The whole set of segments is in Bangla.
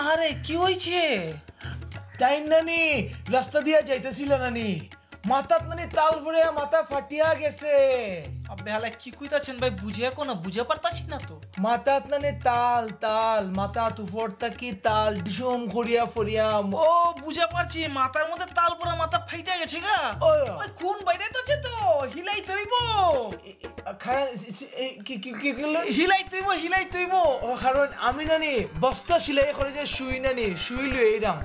আরে কি হয়েছে? তাই নানি রাস্তা দিয়া যাইতেছিল নানি, মাথাত নানি তাল ভরে মাথা ফাটিয়া গেছে। আবে হালা কি কইতাছেন ভাই? বুঝে কোনা বুঝে পারতাছি না তো। মাথাত নানি তাল তাল মাথা তুফর তাকি তাল ডিসম করিয়া ফরিয়া। ও বুঝে পারছি, মাথার মধ্যে তাল পড়া মাথা ফাইটা গেছে গা। ওই খুন বাইরে যাচ্ছে তো, হিলাই তৈব হিলাই তৈব। কারণ আমি নানি বস্তা সিলাই করে যে শুই নানি, শুই লই এইরাম।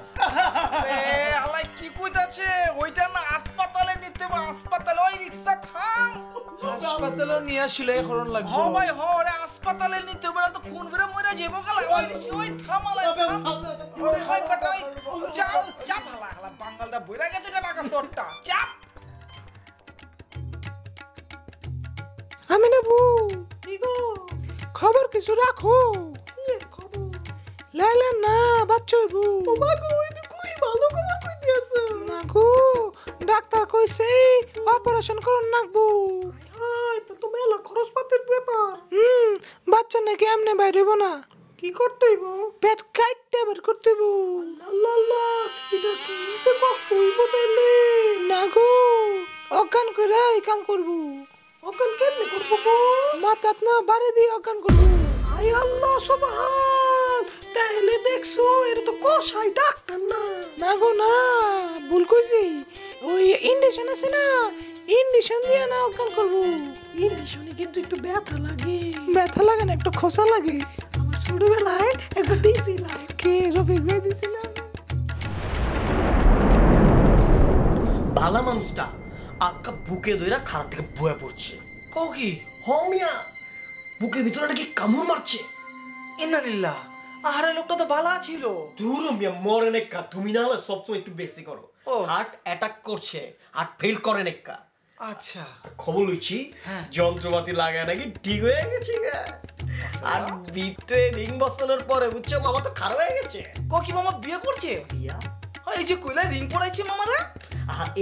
হালাই কি কইতাছে? ওইটা না হাসপাতালে নিতে হবে, হাসপাতালে। ওই রিকশা থাম, হাসপাতালে নিয়ে সিলাই করন লাগবে। হ ভাই হ, রে হাসপাতালে নিতে হবে, তো খুন বেরা মইরা যাবো গালা। ওই থামালাই থাম। ওই হাই কাটাই যাও যা। ভালা হালা বাঙ্গালটা বইরা গেছে গা ঢাকা শহরটা। চাপ। আমি নেবু খবর কিছু রাখো। লাইলা না বাচ্চা হইবো। ভালো খবর কইতে আছে না গো, ডাক্তার কইছে অপারেশন করন লাগবো। তো তুমি এলা খরচপাতির ব্যাপার। বাচ্চা নাকি এমনি বাইরে হইব না, কি করতে হইব? পেট কাটতে বের করতে হইব। আল্লাহ আল্লাহ, সেটা কি যে কষ্ট হইব তাইলে। না গো, অজ্ঞান কইরা এই কাম করব। অজ্ঞান কেমনে করব গো? মাথাত না বাড়ি দিয়ে অজ্ঞান করব। আয় আল্লাহ সুবহান, তাহলে দেখছো এর তো কষাই ডাক্তার না। না গো না, ভুল কইছি। ওই ইনজেকশন আছে না, ইনজেকশন দিয়ে না অজ্ঞান করব। ইনজেকশনে কিন্তু একটু ব্যথা লাগে। ব্যথা লাগে না, একটু খোসা লাগে। আমার ছোটবেলায় একবার দিয়েছিলাম। কে রফিক ভাই দিয়েছিল? ভালা মানুষটা আক্কা বুকে ধইরা খারাপ থেকে বয়ে পড়ছে। কও কি? হমিয়া বুকের ভিতরে নাকি কামড় মারছে। ইন্নালিল্লাহ, আহারে লোকটা তো ভালো ছিল। দূর মিয়া, মরে নেকা। তুমি না হলে সবসময় একটু বেশি করো। হার্ট অ্যাটাক করছে, হার্ট ফেল করে নেকা। আচ্ছা, খবর লইছি যন্ত্রপাতি লাগায় নাকি ঠিক হয়ে গেছে। আর ভিতরে রিং বসানোর পরে বুঝছো মামা তো খারাপ হয়ে গেছে। কও কি মামা বিয়ে করছে? বিয়া? এই যে কইলা রিং পরাইছে মামারা।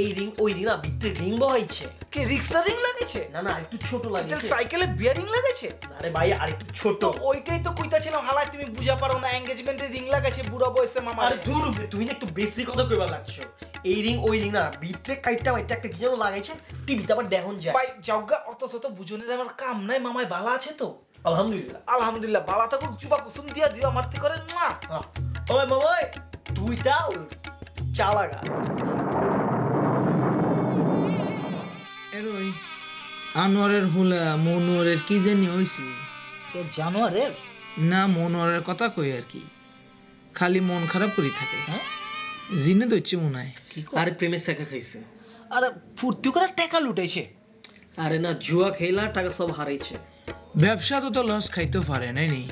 এই রিং ওই রিং না, ভিতরে রিং বহাইছে। কে রিক্সা রিং লাগেছে? না না, একটু ছোট লাগেছে। সাইকেলে বিয়ারিং লাগেছে? আরে ভাই আর একটু ছোট। ওইটাই তো কইতাছিলাম, হালাই তুমি বুঝা পারো না। এনগেজমেন্টে রিং লাগাইছে বুড়া বয়সে মামা। আরে দূর, তুমি না একটু বেশি কথা কইবা লাগছো। এই রিং ওই রিং না, ভিতরে কাইটা মাইটা একটা কি যেন লাগাইছে। টিভিতে আবার দেখুন যায়। ভাই যাওগা, অত শত বুঝনের আমার কাম নাই। মামাই ভালো আছে তো? আলহামদুলিল্লাহ আলহামদুলিল্লাহ। বালা থাকুক, জুবা কুসুম দিয়া দিও আমার তে করে। ওই মামাই তুই তাও চালাগা। এরই আনোয়ারের হুলা মনোয়ারের কি জানি হইছে। এ জানোয়ারের না, মনোয়ারের কথা কই আর কি, খালি মন খারাপ করি থাকে। জিনে দইছে মনে হয়। আরে প্রেমের শেখা খাইছে। আরে ফুর্তি করে টাকা লুটাইছে। আরে না, জুয়া খেলা টাকা সব হারাইছে। ব্যবসা তো লস খাইতে পারে নাই নি।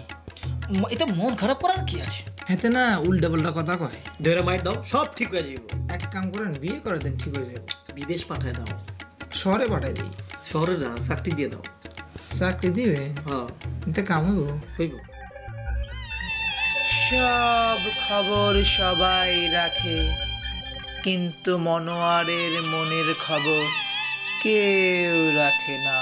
এটা মন খারাপ করার কি আছে? হেতে না উল্টা পাল্টা কথা কয়। ধরে মাইর দাও, সব ঠিক হয়ে যাবে। এক কাম করেন, বিয়ে করে দেন, ঠিক হয়ে যাবে। বিদেশ পাঠায় দাও। শহরে পাঠাই দিই। শহরে না, চাকরি দিয়ে দাও। চাকরি দিবে? হ্যাঁ, এতে কাম হইব। হইব। সব খবর সবাই রাখে, কিন্তু মনোয়ারের মনের খবর কেউ রাখে না।